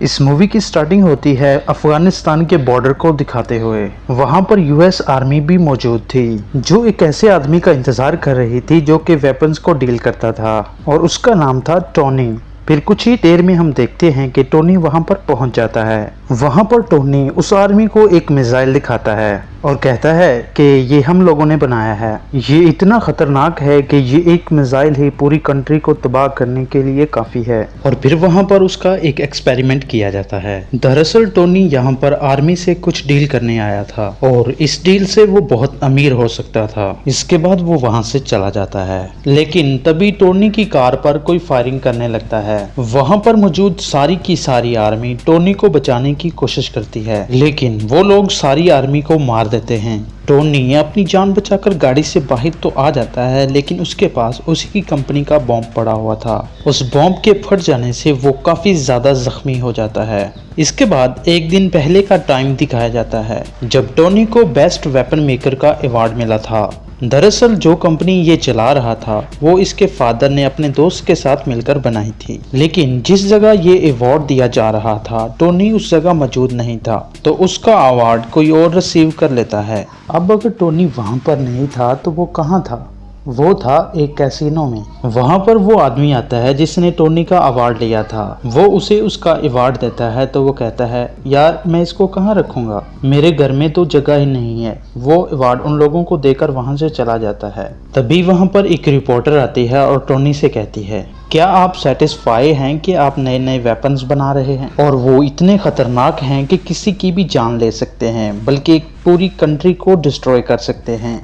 इस मूवी की स्टार्टिंग होती है अफगानिस्तान के बॉर्डर को दिखाते हुए। वहां पर यूएस आर्मी भी मौजूद थी जो एक ऐसे आदमी का इंतजार कर रही थी जो कि वेपन्स को डील करता था और उसका नाम था टोनी। फिर कुछ ही देर में हम देखते हैं कि टोनी वहां पर पहुंच जाता है। वहां पर टोनी उस आर्मी को एक मिसाइल दिखाता है और कहता है कि ये हम लोगों ने बनाया है, ये इतना खतरनाक है कि ये एक मिसाइल ही पूरी कंट्री को तबाह करने के लिए काफ़ी है। और फिर वहां पर उसका एक एक्सपेरिमेंट किया जाता है। दरअसल टोनी यहाँ पर आर्मी से कुछ डील करने आया था और इस डील से वो बहुत अमीर हो सकता था। इसके बाद वो वहां से चला जाता है, लेकिन तभी टोनी की कार पर कोई फायरिंग करने लगता है। वहां पर मौजूद सारी की सारी आर्मी टोनी को बचाने की कोशिश करती है, लेकिन वो लोग सारी आर्मी को मार देते हैं। टोनी अपनी जान बचाकर गाड़ी से बाहर तो आ जाता है, लेकिन उसके पास उसी की कंपनी का बॉम्ब पड़ा हुआ था। उस बॉम्ब के फट जाने से वो काफी ज्यादा जख्मी हो जाता है। इसके बाद एक दिन पहले का टाइम दिखाया जाता है जब टोनी को बेस्ट वेपन मेकर का अवार्ड मिला था। दरअसल जो कंपनी ये चला रहा था वो इसके फादर ने अपने दोस्त के साथ मिलकर बनाई थी, लेकिन जिस जगह ये अवार्ड दिया जा रहा था टोनी उस जगह मौजूद नहीं था, तो उसका अवार्ड कोई और रिसीव कर लेता है। अब अगर टोनी वहां पर नहीं था तो वो कहाँ था? वो था एक कैसीनो में। वहां पर वो आदमी आता है जिसने टोनी का अवार्ड लिया था। वो उसे उसका अवार्ड देता है तो वो कहता है, यार मैं इसको कहाँ रखूंगा, मेरे घर में तो जगह ही नहीं है। वो अवार्ड उन लोगों को देकर वहां से चला जाता है। तभी वहां पर एक रिपोर्टर आती है और टोनी से कहती है, क्या आप सेटिस्फाई हैं कि आप नए नए वेपन्स बना रहे हैं और वो इतने खतरनाक हैं कि किसी की भी जान ले सकते हैं, बल्कि एक पूरी कंट्री को डिस्ट्रॉय कर सकते हैं?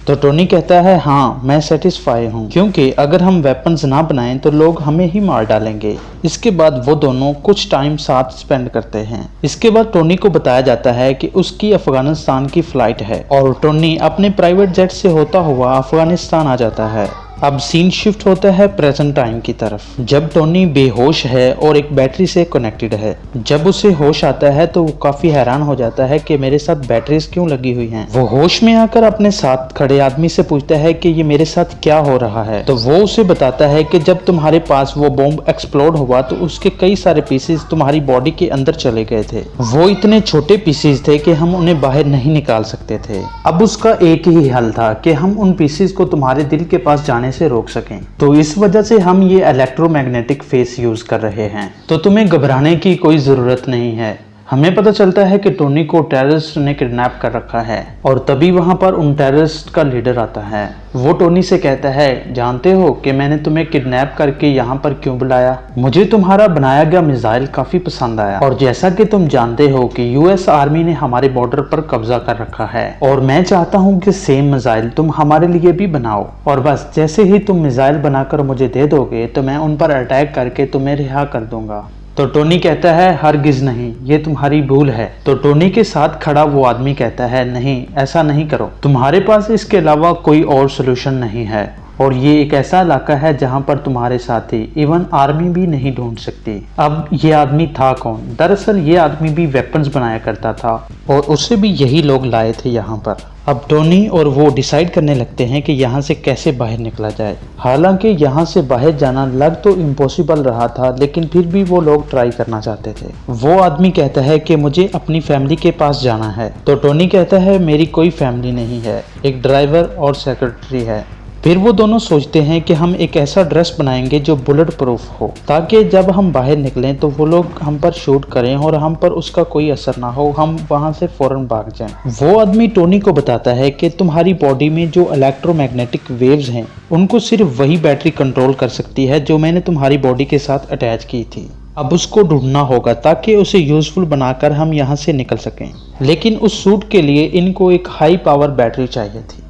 तो टोनी कहता है, हाँ मैं सेटिस्फाई हूँ, क्योंकि अगर हम वेपन्स ना बनाएं तो लोग हमें ही मार डालेंगे। इसके बाद वो दोनों कुछ टाइम साथ स्पेंड करते हैं। इसके बाद टोनी को बताया जाता है कि उसकी अफगानिस्तान की फ्लाइट है और टोनी अपने प्राइवेट जेट से होता हुआ अफगानिस्तान आ जाता है। अब सीन शिफ्ट होता है प्रेजेंट टाइम की तरफ, जब टोनी बेहोश है और एक बैटरी से कनेक्टेड है। जब उसे होश आता है तो वो काफी हैरान हो जाता है कि मेरे साथ बैटरीज क्यों लगी हुई हैं। वो होश में आकर अपने साथ खड़े आदमी से पूछता है कि ये मेरे साथ क्या हो रहा है। तो वो उसे बताता है कि जब तुम्हारे पास वो बॉम्ब एक्सप्लोड हुआ तो उसके कई सारे पीसेस तुम्हारी बॉडी के अंदर चले गए थे। वो इतने छोटे पीसेस थे कि हम उन्हें बाहर नहीं निकाल सकते थे। अब उसका एक ही हल था कि हम उन पीसेस को तुम्हारे दिल के पास जाने से रोक सकें। तो इस वजह से हम ये इलेक्ट्रोमैग्नेटिक फेस यूज कर रहे हैं। तो तुम्हें घबराने की कोई जरूरत नहीं है। हमें पता चलता है कि टोनी को टेररिस्ट ने किडनैप कर रखा है और तभी वहां पर उन टेररिस्ट का लीडर आता है। वो टोनी से कहता है, जानते हो कि मैंने तुम्हें किडनैप करके यहाँ पर क्यों बुलाया? मुझे तुम्हारा बनाया गया मिसाइल काफी पसंद आया और जैसा कि तुम जानते हो कि यूएस आर्मी ने हमारे बॉर्डर पर कब्जा कर रखा है और मैं चाहता हूँ कि सेम मिसाइल तुम हमारे लिए भी बनाओ, और बस जैसे ही तुम मिसाइल बनाकर मुझे दे दोगे तो मैं उन पर अटैक करके तुम्हें रिहा कर दूंगा। तो टोनी कहता है, हरगिज नहीं, ये तुम्हारी भूल है। तो टोनी के साथ खड़ा वो आदमी कहता है, नहीं ऐसा नहीं करो, तुम्हारे पास इसके अलावा कोई और सोल्यूशन नहीं है और ये एक ऐसा इलाका है जहां पर तुम्हारे साथी इवन आर्मी भी नहीं ढूंढ सकती। अब ये आदमी था कौन? दरअसल ये आदमी भी वेपन्स बनाया करता था और उसे भी यही लोग लाए थे यहाँ पर। अब टोनी और वो डिसाइड करने लगते हैं कि यहाँ से कैसे बाहर निकला जाए। हालांकि यहाँ से बाहर जाना लग तो इम्पॉसिबल रहा था, लेकिन फिर भी वो लोग ट्राई करना चाहते थे। वो आदमी कहता है कि मुझे अपनी फैमिली के पास जाना है। तो टोनी कहता है, मेरी कोई फैमिली नहीं है, एक ड्राइवर और सेक्रेटरी है। फिर वो दोनों सोचते हैं कि हम एक ऐसा ड्रेस बनाएंगे जो बुलेट प्रूफ हो, ताकि जब हम बाहर निकलें तो वो लोग हम पर शूट करें और हम पर उसका कोई असर ना हो, हम वहां से फौरन भाग जाएं। वो आदमी टोनी को बताता है कि तुम्हारी बॉडी में जो इलेक्ट्रोमैग्नेटिक वेव्स हैं उनको सिर्फ वही बैटरी कंट्रोल कर सकती है जो मैंने तुम्हारी बॉडी के साथ अटैच की थी। अब उसको ढूंढना होगा ताकि उसे यूजफुल बनाकर हम यहाँ से निकल सकें, लेकिन उस सूट के लिए इनको एक हाई पावर बैटरी चाहिए थी।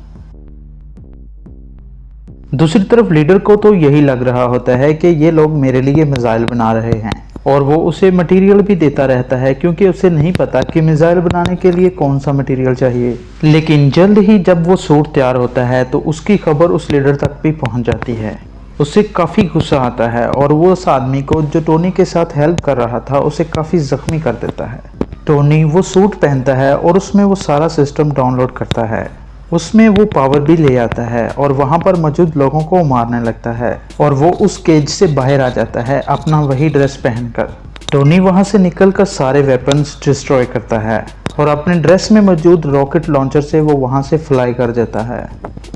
दूसरी तरफ लीडर को तो यही लग रहा होता है कि ये लोग मेरे लिए मिसाइल बना रहे हैं और वो उसे मटेरियल भी देता रहता है, क्योंकि उसे नहीं पता कि मिसाइल बनाने के लिए कौन सा मटेरियल चाहिए। लेकिन जल्द ही जब वो सूट तैयार होता है तो उसकी खबर उस लीडर तक भी पहुंच जाती है। उसे काफ़ी गुस्सा आता है और वो उस आदमी को जो टोनी के साथ हेल्प कर रहा था उसे काफ़ी जख्मी कर देता है। टोनी वो सूट पहनता है और उसमें वो सारा सिस्टम डाउनलोड करता है। उसमें वो पावर भी ले आता है और वहाँ पर मौजूद लोगों को मारने लगता है और वो उस केज से बाहर आ जाता है अपना वही ड्रेस पहनकर। टोनी वहां से निकलकर सारे वेपन्स डिस्ट्रॉय करता है और अपने ड्रेस में मौजूद रॉकेट लॉन्चर से वो वहां से फ्लाई कर जाता है।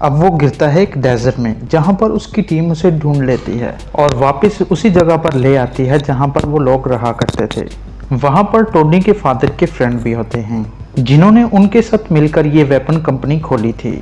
अब वो गिरता है एक डेजर्ट में, जहां पर उसकी टीम उसे ढूंढ लेती है और वापस उसी जगह पर ले आती है जहां पर वो लोग रहा करते थे। वहां पर टोनी के फादर के फ्रेंड भी होते हैं, जिन्होंने उनके साथ मिलकर ये वेपन कंपनी खोली थी।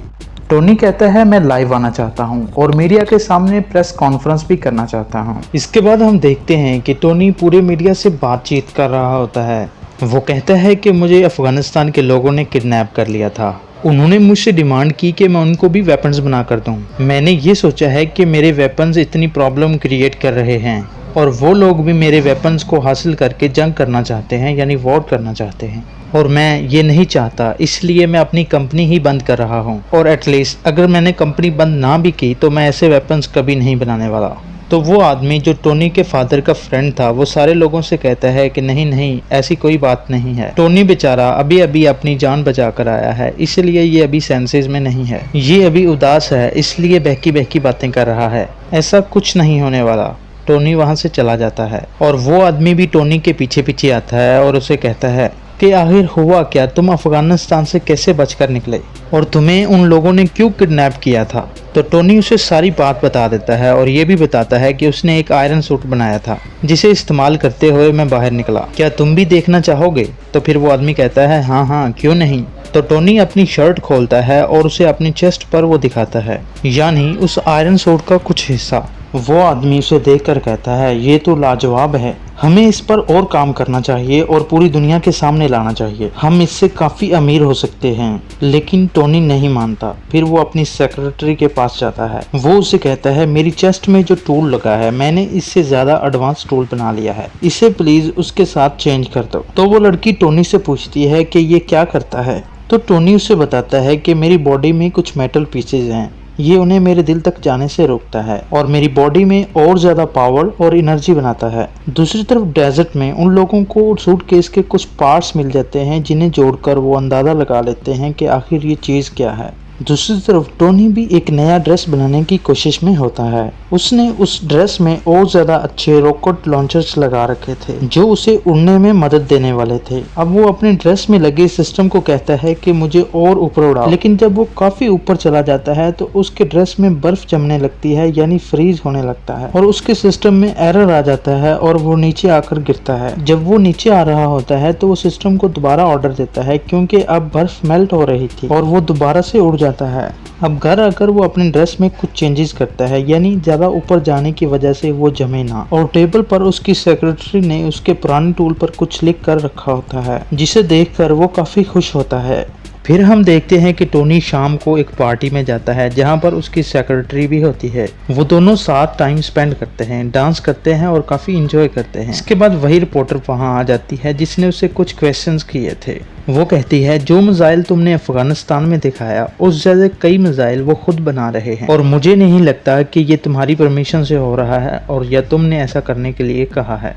टोनी कहता है मैं लाइव आना चाहता हूँ और मीडिया के सामने प्रेस कॉन्फ्रेंस भी करना चाहता हूँ। इसके बाद हम देखते हैं कि टोनी पूरे मीडिया से बातचीत कर रहा होता है। वो कहता है कि मुझे अफगानिस्तान के लोगों ने किडनैप कर लिया था। उन्होंने मुझसे डिमांड की कि मैं उनको भी वेपन्स बना कर दूं। मैंने ये सोचा है कि मेरे वेपन्स इतनी प्रॉब्लम क्रिएट कर रहे हैं और वो लोग भी मेरे वेपन्स को हासिल करके जंग करना चाहते हैं, यानी वॉर करना चाहते हैं, और मैं ये नहीं चाहता, इसलिए मैं अपनी कंपनी ही बंद कर रहा हूँ। और एटलीस्ट अगर मैंने कंपनी बंद ना भी की तो मैं ऐसे वेपन्स कभी नहीं बनाने वाला। तो वो आदमी जो टोनी के फादर का फ्रेंड था, वो सारे लोगों से कहता है कि नहीं नहीं, ऐसी कोई बात नहीं है। टोनी बेचारा अभी अभी अपनी जान बचा कर आया है, इसलिए ये अभी सेंसेस में नहीं है। ये अभी उदास है, इसलिए बहकी बहकी बातें कर रहा है। ऐसा कुछ नहीं होने वाला। टोनी वहां से चला जाता है और वो आदमी भी टोनी के पीछे पीछे आता है और उसे कहता है कि आखिर हुआ क्या, तुम अफगानिस्तान से कैसे बचकर निकले और तुम्हें उन लोगों ने क्यों किडनैप किया था। तो टोनी उसे सारी बात बता देता है और ये भी बताता है कि उसने एक आयरन सूट बनाया था जिसे इस्तेमाल करते हुए मैं बाहर निकला। क्या तुम भी देखना चाहोगे? तो फिर वो आदमी कहता है हाँ हाँ, क्यों नहीं। तो टोनी अपनी शर्ट खोलता है और उसे अपनी चेस्ट पर वो दिखाता है, यानी उस आयरन सूट का कुछ हिस्सा। वो आदमी उसे देखकर कहता है ये तो लाजवाब है, हमें इस पर और काम करना चाहिए और पूरी दुनिया के सामने लाना चाहिए, हम इससे काफ़ी अमीर हो सकते हैं। लेकिन टोनी नहीं मानता। फिर वो अपनी सेक्रेटरी के पास जाता है। वो उसे कहता है मेरी चेस्ट में जो टूल लगा है, मैंने इससे ज़्यादा एडवांस टूल बना लिया है, इसे प्लीज़ उसके साथ चेंज कर दो। तो वो लड़की टोनी से पूछती है कि ये क्या करता है। तो टोनी उसे बताता है कि मेरी बॉडी में कुछ मेटल पीसेज हैं, ये उन्हें मेरे दिल तक जाने से रोकता है और मेरी बॉडी में और ज़्यादा पावर और एनर्जी बनाता है। दूसरी तरफ डेजर्ट में उन लोगों को सूटकेस के कुछ पार्ट्स मिल जाते हैं, जिन्हें जोड़कर वो अंदाज़ा लगा लेते हैं कि आखिर ये चीज़ क्या है। दूसरी तरफ टोनी भी एक नया ड्रेस बनाने की कोशिश में होता है। उसने उस ड्रेस में और ज़्यादा अच्छे रॉकेट लॉन्चर्स लगा रखे थे जो उसे उड़ने में मदद देने वाले थे। अब वो अपने ड्रेस में लगे सिस्टम को कहता है कि मुझे और ऊपर उड़ाओ, लेकिन जब वो काफ़ी ऊपर चला जाता है तो उसके ड्रेस में बर्फ जमने लगती है, यानी फ्रीज होने लगता है और उसके सिस्टम में एरर आ जाता है और वो नीचे आकर गिरता है। जब वो नीचे आ रहा होता है तो वो सिस्टम को दोबारा ऑर्डर देता है, क्योंकि अब बर्फ मेल्ट हो रही थी और वो दोबारा से उड़ जाता है। अब घर आकर वो अपने ड्रेस में कुछ चेंजेस करता है, यानी ज़्यादा ऊपर जाने की वजह से वो जमे ना, और टेबल पर उसकी सेक्रेटरी ने उसके पुराने टूल पर कुछ लिख कर रखा होता है, जिसे देखकर वो काफ़ी खुश होता है। फिर हम देखते हैं कि टोनी शाम को एक पार्टी में जाता है जहां पर उसकी सेक्रेटरी भी होती है। वो दोनों साथ टाइम स्पेंड करते हैं, डांस करते हैं और काफ़ी इंजॉय करते हैं। इसके बाद वही रिपोर्टर वहां आ जाती है जिसने उसे कुछ क्वेश्चंस किए थे। वो कहती है जो मिसाइल तुमने अफगानिस्तान में दिखाया उस जैसे कई मिसाइल वो खुद बना रहे हैं और मुझे नहीं लगता कि ये तुम्हारी परमिशन से हो रहा है और या तुमने ऐसा करने के लिए कहा है।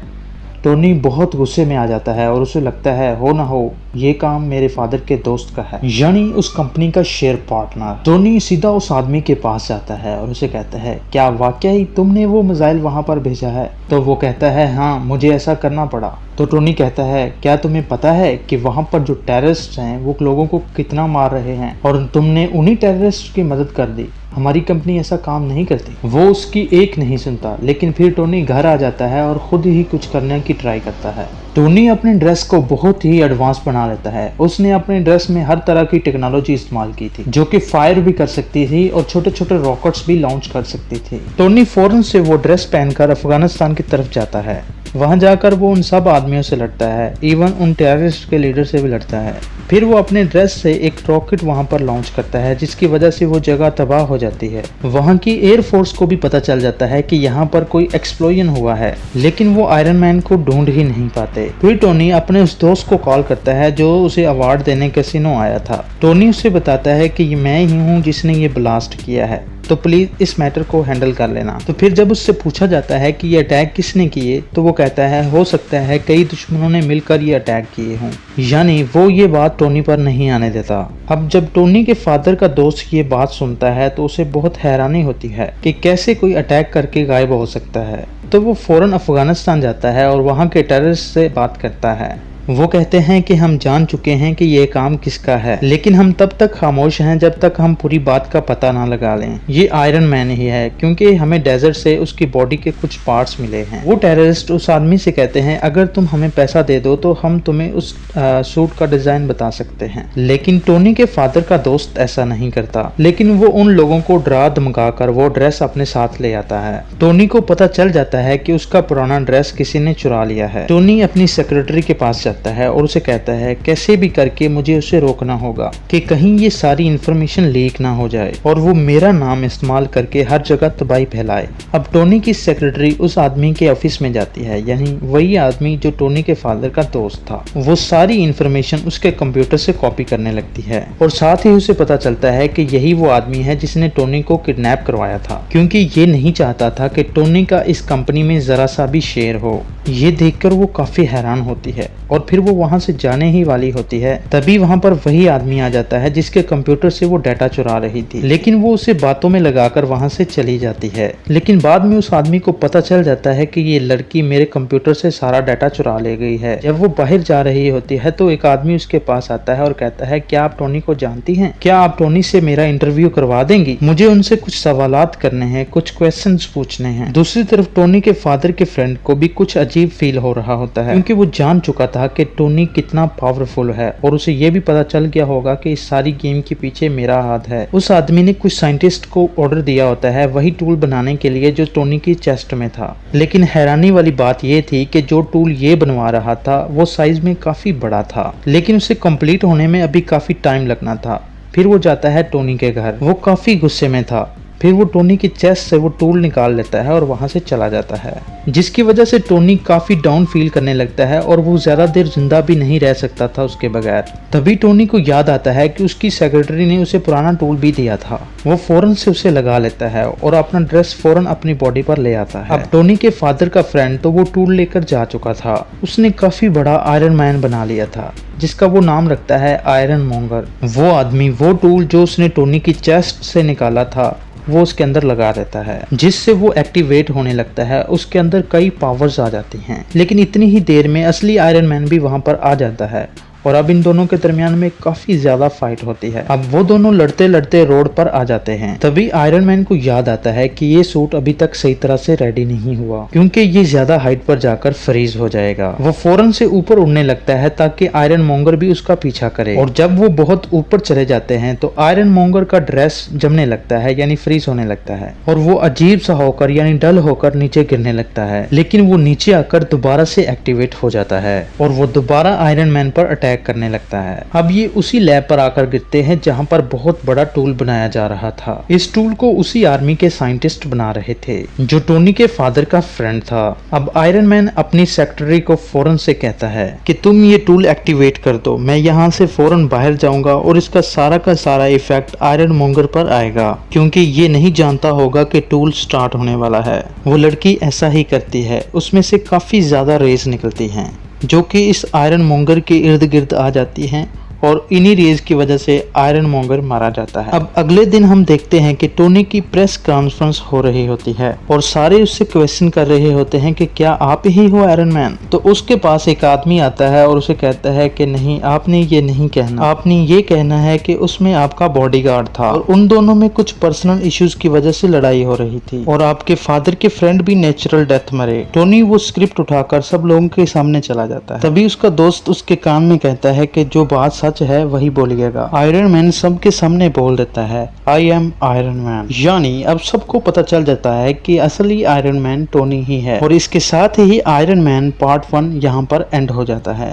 टोनी बहुत गुस्से में आ जाता है और उसे लगता है हो ना हो ये काम मेरे फादर के दोस्त का है, यानी उस कंपनी का शेयर पार्टनर। टोनी सीधा उस आदमी के पास जाता है और उसे कहता है क्या वाकई तुमने वो मिसाइल वहां पर भेजा है? तो वो कहता है हाँ, मुझे ऐसा करना पड़ा। तो टोनी कहता है क्या तुम्हें पता है कि वहां पर जो टेररिस्ट हैं वो लोगों को कितना मार रहे हैं और तुमने उन्हीं टेररिस्ट की मदद कर दी? हमारी कंपनी ऐसा काम नहीं करती। वो उसकी एक नहीं सुनता, लेकिन फिर टोनी घर आ जाता है और खुद ही कुछ करने की ट्राई करता है। टोनी अपने ड्रेस को बहुत ही एडवांस बना लेता है। उसने अपने ड्रेस में हर तरह की टेक्नोलॉजी इस्तेमाल की थी जो कि फायर भी कर सकती थी और छोटे छोटे रॉकेट्स भी लॉन्च कर सकती थी। टोनी फौरन से वो ड्रेस पहनकर अफगानिस्तान की तरफ जाता है। वहां जाकर वो उन सब आदमियों से लड़ता है, इवन उन टेररिस्ट के लीडर से भी लड़ता है। फिर वो अपने ड्रेस से एक रॉकेट वहां पर लॉन्च करता है जिसकी वजह से वो जगह तबाह हो जाती है। वहां की एयरफोर्स को भी पता चल जाता है कि यहाँ पर कोई एक्सप्लोजन हुआ है, लेकिन वो आयरन मैन को ढूंढ ही नहीं पाते। फिर टोनी अपने उस दोस्त को कॉल करता है जो उसे अवार्ड देने कैसीनो आया था। टोनी उसे बताता है कि मैं ही हूँ जिसने ये ब्लास्ट किया है। तो प्लीज इस मैटर को हैंडल कर लेना। तो फिर जब उससे पूछा जाता है कि ये अटैक किसने किए, तो वो कहता है हो सकता है कई दुश्मनों ने मिलकर ये अटैक किए हों, यानी वो ये बात टोनी पर नहीं आने देता। अब जब टोनी के फादर का दोस्त ये बात सुनता है तो उसे बहुत हैरानी होती है कि कैसे कोई अटैक करके गायब हो सकता है। तो वो फौरन अफगानिस्तान जाता है और वहाँ के टेररिस्ट से बात करता है। वो कहते हैं कि हम जान चुके हैं कि ये काम किसका है, लेकिन हम तब तक खामोश हैं जब तक हम पूरी बात का पता ना लगा लें। ये आयरन मैन ही है, क्योंकि हमें डेजर्ट से उसकी बॉडी के कुछ पार्ट्स मिले हैं। वो टेररिस्ट उस आदमी से कहते हैं अगर तुम हमें पैसा दे दो तो हम तुम्हें उस सूट का डिजाइन बता सकते हैं। लेकिन टोनी के फादर का दोस्त ऐसा नहीं करता, लेकिन वो उन लोगों को डरा धमका कर वो ड्रेस अपने साथ ले आता है। टोनी को पता चल जाता है कि उसका पुराना ड्रेस किसी ने चुरा लिया है। टोनी अपनी सेक्रेटरी के पास जाता है और उसे कहता है कैसे भी करके मुझे उसे रोकना होगा कि कहीं ये सारी इंफॉर्मेशन लीक ना हो जाए और वो मेरा नाम इस्तेमाल करके हर जगह तबाही फैलाए। अब टोनी की सेक्रेटरी उस आदमी के ऑफिस में जाती है, यानी वही आदमी जो टोनी के फादर का दोस्त था। वो सारी इंफॉर्मेशन उसके कंप्यूटर से कॉपी करने लगती है और साथ ही उसे पता चलता है कि यही वो आदमी है जिसने टोनी को किडनैप करवाया था, क्योंकि ये नहीं चाहता था कि टोनी का इस कंपनी में जरा सा भी शेयर हो। ये देखकर वो काफी हैरान होती है और फिर वो वहां से जाने ही वाली होती है। तभी वहां पर वही आदमी आ जाता है जिसके कंप्यूटर से वो डाटा चुरा रही थी, लेकिन वो उसे बातों में लगाकर वहां से चली जाती है। लेकिन बाद में उस आदमी को पता चल जाता है कि ये लड़की मेरे कंप्यूटर से सारा डाटा चुरा ले गई है। जब वो बाहर जा रही होती है तो एक आदमी उसके पास आता है और कहता है क्या आप टोनी को जानती हैं? क्या आप टोनी से मेरा इंटरव्यू करवा देंगी? मुझे उनसे कुछ सवालात करने हैं, कुछ क्वेश्चंस पूछने हैं। दूसरी तरफ टोनी के फादर के फ्रेंड को भी कुछ अजीब फील हो रहा होता है, क्योंकि वो जान चुका था कि टोनी कितना पावरफुल है और उसे ये भी पता चल गया होगा कि इस सारी गेम के पीछे मेरा हाथ है। उस आदमी ने कुछ साइंटिस्ट को ऑर्डर दिया होता है वही टूल बनाने के लिए जो टोनी की चेस्ट में था। लेकिन हैरानी वाली बात यह थी कि जो टूल ये बनवा रहा था वो साइज में काफी बड़ा था, लेकिन उसे कंप्लीट होने में अभी काफी टाइम लगना था। फिर वो जाता है टोनी के घर। वो काफी गुस्से में था। फिर वो टोनी की चेस्ट से वो टूल निकाल लेता है और वहां से चला जाता है, जिसकी वजह से टोनी काफी डाउन फील करने लगता है और वो ज्यादा देर जिंदा भी नहीं रह सकता था उसके बगैर। तभी टोनी को याद आता है कि उसकी सेक्रेटरी ने उसे पुराना टूल भी दिया था। वो फौरन से उसे लगा लेता है और अपना ड्रेस फौरन अपनी बॉडी पर ले आता है। अब टोनी के फादर का फ्रेंड तो वो टूल लेकर जा चुका था। उसने काफी बड़ा आयरन मैन बना लिया था, जिसका वो नाम रखता है आयरन मॉन्गर। वो आदमी वो टूल जो उसने टोनी की चेस्ट से निकाला था वो उसके अंदर लगा देता है, जिससे वो एक्टिवेट होने लगता है। उसके अंदर कई पावर्स आ जाती हैं। लेकिन इतनी ही देर में असली आयरन मैन भी वहां पर आ जाता है और अब इन दोनों के दरमियान में काफी ज्यादा फाइट होती है। अब वो दोनों लड़ते लड़ते रोड पर आ जाते हैं। तभी आयरन मैन को याद आता है कि ये सूट अभी तक सही तरह से रेडी नहीं हुआ, क्योंकि ये ज्यादा हाइट पर जाकर फ्रीज हो जाएगा। वो फौरन से ऊपर उड़ने लगता है ताकि आयरन मॉन्गर भी उसका पीछा करे। और जब वो बहुत ऊपर चले जाते हैं तो आयरन मॉन्गर का ड्रेस जमने लगता है, यानी फ्रीज होने लगता है, और वो अजीब सा होकर यानी डल होकर नीचे गिरने लगता है। लेकिन वो नीचे आकर दोबारा से एक्टिवेट हो जाता है और वो दोबारा आयरन मैन पर अटैक करने लगता है। अब ये उसी लैब पर आकर गिरते हैं जहां पर बहुत बड़ा टूल बनाया जा रहा था। इस टूल को उसी आर्मी के साइंटिस्ट बना रहे थे जो टोनी के फादर का फ्रेंड था। अब आयरन मैन अपनी सेक्रेटरी को फौरन से कहता है कि तुम ये टूल एक्टिवेट कर दो, मैं यहाँ से फौरन बाहर जाऊंगा और इसका सारा का सारा इफेक्ट आयरन मॉन्गर पर आएगा, क्योंकि ये नहीं जानता होगा कि टूल स्टार्ट होने वाला है। वो लड़की ऐसा ही करती है। उसमें से काफी ज्यादा रेज निकलती हैं जो कि इस आयरन मॉन्गर के इर्द गिर्द आ जाती हैं और इन्हीं रेज की वजह से आयरन मॉन्गर मारा जाता है। अब अगले दिन हम देखते हैं कि टोनी की प्रेस कॉन्फ्रेंस हो रही होती है और सारे उससे क्वेश्चन कर रहे होते हैं कि क्या आप ही हो आयरन मैन? तो उसके पास एक आदमी आता है और उसे कहता है कि नहीं, आपने ये नहीं कहना, आपने ये कहना है कि उसमें आपका बॉडीगार्ड था और उन दोनों में कुछ पर्सनल इश्यूज की वजह से लड़ाई हो रही थी और आपके फादर के फ्रेंड भी नेचुरल डेथ मरे। टोनी वो स्क्रिप्ट उठाकर सब लोगों के सामने चला जाता है। तभी उसका दोस्त उसके कान में कहता है कि जो बात सच है वही बोलिएगा। आयरन मैन सबके सामने बोल देता है, आई एम आयरन मैन। यानी अब सबको पता चल जाता है कि असली आयरन मैन टोनी ही है। और इसके साथ ही आयरन मैन पार्ट 1 यहाँ पर एंड हो जाता है।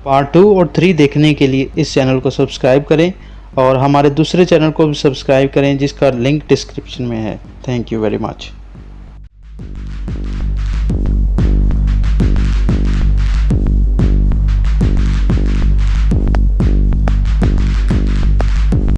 पार्ट 2 और 3 देखने के लिए इस चैनल को सब्सक्राइब करें और हमारे दूसरे चैनल को भी सब्सक्राइब करें जिसका लिंक डिस्क्रिप्शन में है। Thank you very much.